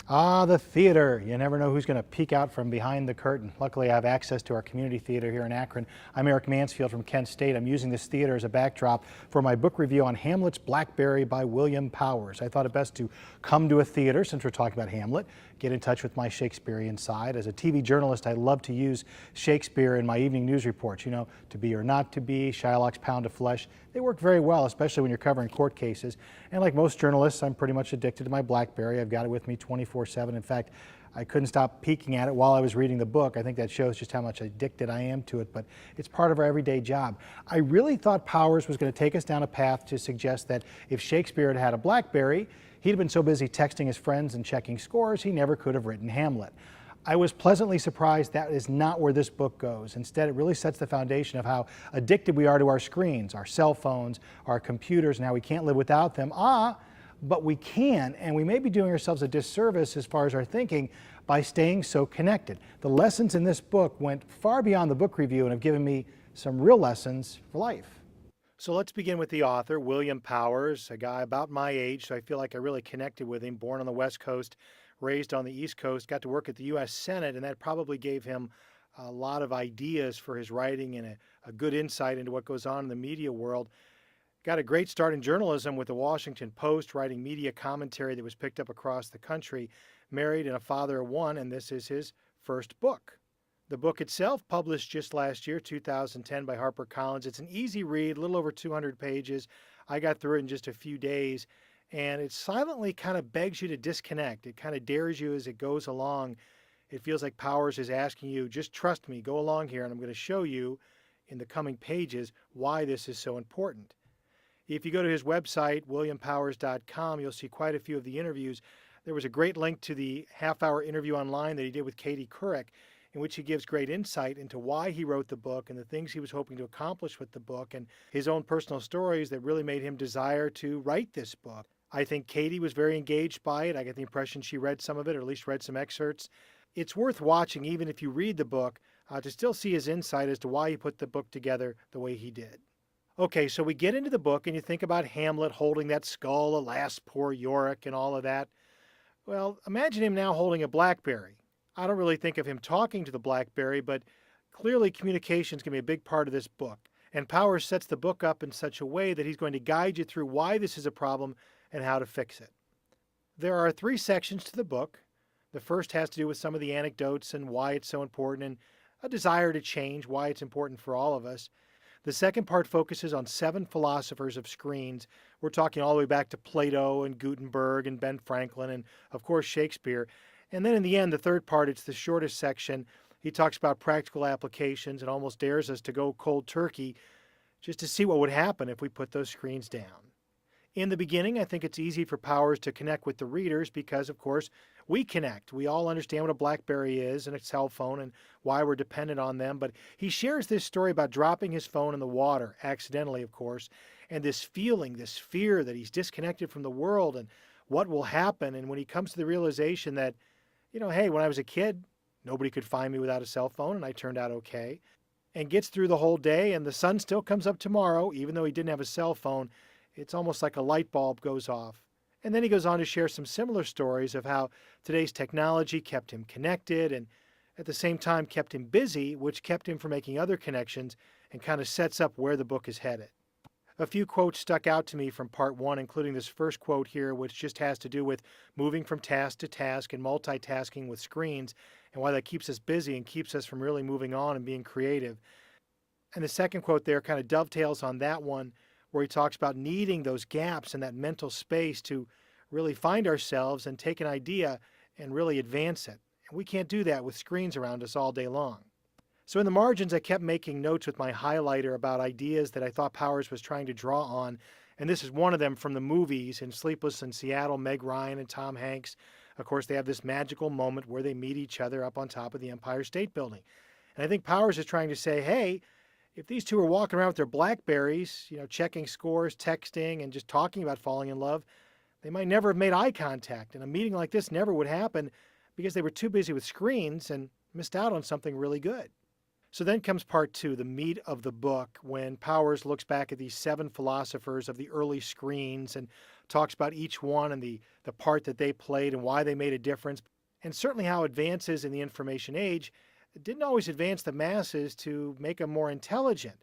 Ah, the theater. You never know who's going to peek out from behind the curtain. Luckily, I have access to our community theater here in Akron. I'm Eric Mansfield from Kent State. I'm using this theater as a backdrop for my book review on Hamlet's Blackberry by William Powers. I thought it best to come to a theater since we're talking about Hamlet, get in touch with my Shakespearean side. As a TV journalist, I love to use Shakespeare in my evening news reports. You know, To Be or Not to Be, Shylock's Pound of Flesh. They work very well, especially when you're covering court cases. And like most journalists, I'm pretty much addicted to my Blackberry. I've got it with me 24/7. In fact, I couldn't stop peeking at it while I was reading the book. I think that shows just how much addicted I am to it, but it's part of our everyday job. I really thought Powers was going to take us down a path to suggest that if Shakespeare had had a Blackberry, he'd have been so busy texting his friends and checking scores, he never could have written Hamlet. I was pleasantly surprised that is not where this book goes. Instead, it really sets the foundation of how addicted we are to our screens, our cell phones, our computers, and how we can't live without them. But we can, and we may be doing ourselves a disservice as far as our thinking by staying so connected. The lessons in this book went far beyond the book review and have given me some real lessons for life. So let's begin with the author, William Powers, a guy about my age, so I feel like I really connected with him, born on the West Coast, raised on the East Coast, got to work at the U.S. Senate, and that probably gave him a lot of ideas for his writing and a good insight into what goes on in the media world. Got a great start in journalism with the Washington Post, writing media commentary that was picked up across the country, married and a father of one, and this is his first book. The book itself, published just last year, 2010, by HarperCollins. It's an easy read, a little over 200 pages. I got through it in just a few days. And it silently kind of begs you to disconnect. It kind of dares you as it goes along. It feels like Powers is asking you, just trust me, go along here, and I'm going to show you in the coming pages why this is so important. If you go to his website, williampowers.com, you'll see quite a few of the interviews. There was a great link to the half-hour interview online that he did with Katie Couric, in which he gives great insight into why he wrote the book and the things he was hoping to accomplish with the book and his own personal stories that really made him desire to write this book. I think Katie was very engaged by it. I get the impression she read some of it, or at least read some excerpts. It's worth watching, even if you read the book, to still see his insight as to why he put the book together the way he did. Okay, so we get into the book and you think about Hamlet holding that skull, alas, poor Yorick, and all of that. Well, imagine him now holding a Blackberry. I don't really think of him talking to the Blackberry, but clearly communication is going to be a big part of this book. And Powers sets the book up in such a way that he's going to guide you through why this is a problem and how to fix it. There are 3 sections to the book. The first has to do with some of the anecdotes and why it's so important and a desire to change, why it's important for all of us. The second part focuses on 7 philosophers of screens. We're talking all the way back to Plato and Gutenberg and Ben Franklin and, of course, Shakespeare. And then in the end, the third part, it's the shortest section. He talks about practical applications and almost dares us to go cold turkey just to see what would happen if we put those screens down. In the beginning, I think it's easy for Powers to connect with the readers because, of course, we connect. We all understand what a Blackberry is and a cell phone and why we're dependent on them. But he shares this story about dropping his phone in the water, accidentally, of course, and this feeling, this fear that he's disconnected from the world and what will happen. And when he comes to the realization that, hey, when I was a kid, nobody could find me without a cell phone and I turned out okay, and gets through the whole day and the sun still comes up tomorrow, even though he didn't have a cell phone, it's almost like a light bulb goes off. And then he goes on to share some similar stories of how today's technology kept him connected and at the same time kept him busy, which kept him from making other connections and kind of sets up where the book is headed. A few quotes stuck out to me from part 1, including this first quote here, which just has to do with moving from task to task and multitasking with screens and why that keeps us busy and keeps us from really moving on and being creative. And the second quote there kind of dovetails on that one, where he talks about needing those gaps in that mental space to really find ourselves and take an idea and really advance it. And we can't do that with screens around us all day long. So in the margins, I kept making notes with my highlighter about ideas that I thought Powers was trying to draw on. And this is one of them from the movies. In Sleepless in Seattle, Meg Ryan and Tom Hanks, of course, they have this magical moment where they meet each other up on top of the Empire State Building. And I think Powers is trying to say, hey, if these two were walking around with their Blackberries, checking scores, texting, and just talking about falling in love, they might never have made eye contact. And a meeting like this never would happen because they were too busy with screens and missed out on something really good. So then comes part 2, the meat of the book, when Powers looks back at these 7 philosophers of the early screens and talks about each one and the part that they played and why they made a difference, and certainly how advances in the information age didn't always advance the masses to make them more intelligent,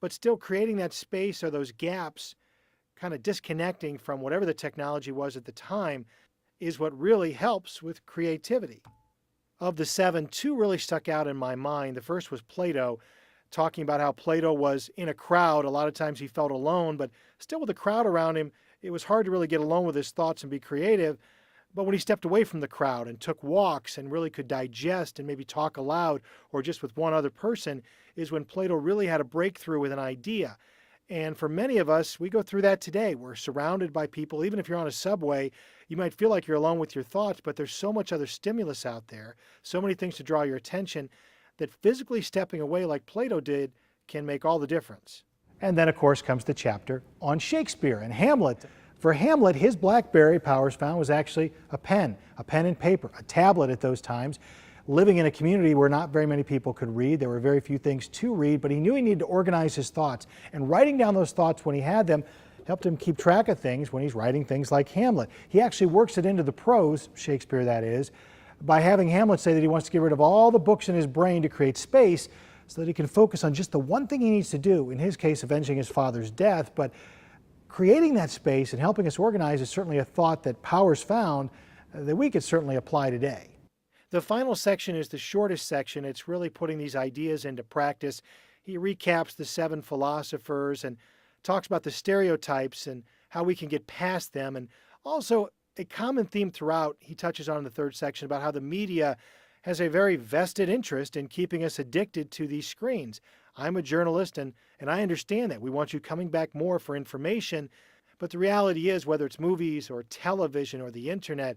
but still creating that space or those gaps, kind of disconnecting from whatever the technology was at the time, is what really helps with creativity. Of the seven, two really stuck out in my mind. The first was Plato, talking about how Plato was in a crowd. A lot of times he felt alone, but still with a crowd around him, it was hard to really get alone with his thoughts and be creative. But when he stepped away from the crowd and took walks and really could digest and maybe talk aloud or just with one other person, is when Plato really had a breakthrough with an idea. And for many of us, we go through that today. We're surrounded by people. Even if you're on a subway, you might feel like you're alone with your thoughts, but there's so much other stimulus out there, so many things to draw your attention, that physically stepping away like Plato did can make all the difference. And then, of course, comes the chapter on Shakespeare and Hamlet. For Hamlet, his Blackberry, Powers found, was actually a pen and paper, a tablet at those times. Living in a community where not very many people could read, there were very few things to read, but he knew he needed to organize his thoughts. And writing down those thoughts when he had them helped him keep track of things when he's writing things like Hamlet. He actually works it into the prose, Shakespeare that is, by having Hamlet say that he wants to get rid of all the books in his brain to create space so that he can focus on just the one thing he needs to do, in his case, avenging his father's death. But creating that space and helping us organize is certainly a thought that Powers found that we could certainly apply today. The final section is the shortest section. It's really putting these ideas into practice. He recaps the seven philosophers and talks about the stereotypes and how we can get past them. And also a common theme throughout, he touches on in the third section about how the media has a very vested interest in keeping us addicted to these screens. I'm a journalist and I understand that. We want you coming back more for information. But the reality is, whether it's movies or television or the internet,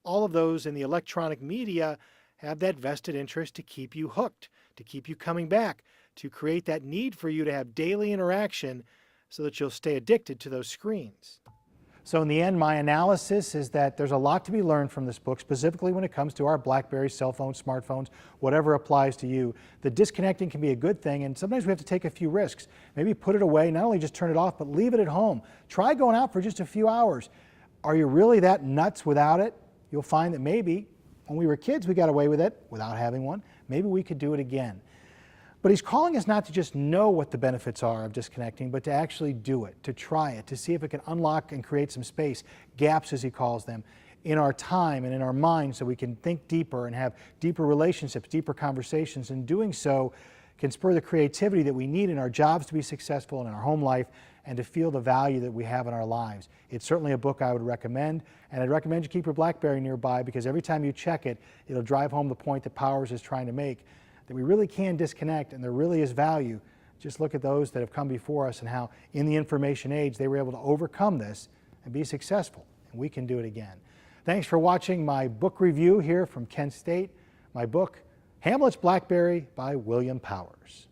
all of those in the electronic media have that vested interest to keep you hooked, to keep you coming back, to create that need for you to have daily interaction so that you'll stay addicted to those screens. So in the end, my analysis is that there's a lot to be learned from this book, specifically when it comes to our Blackberry, cell phones, smartphones, whatever applies to you. The disconnecting can be a good thing, and sometimes we have to take a few risks. Maybe put it away, not only just turn it off, but leave it at home. Try going out for just a few hours. Are you really that nuts without it? You'll find that maybe when we were kids, we got away with it without having one. Maybe we could do it again. But he's calling us not to just know what the benefits are of disconnecting, but to actually do it, to try it, to see if it can unlock and create some space, gaps as he calls them, in our time and in our mind so we can think deeper and have deeper relationships, deeper conversations. And doing so can spur the creativity that we need in our jobs to be successful and in our home life and to feel the value that we have in our lives. It's certainly a book I would recommend, and I'd recommend you keep your Blackberry nearby because every time you check it, it'll drive home the point that Powers is trying to make, that we really can disconnect and there really is value. Just look at those that have come before us and how in the information age they were able to overcome this and be successful, and we can do it again. Thanks for watching my book review here from Kent State. My book, Hamlet's Blackberry by William Powers.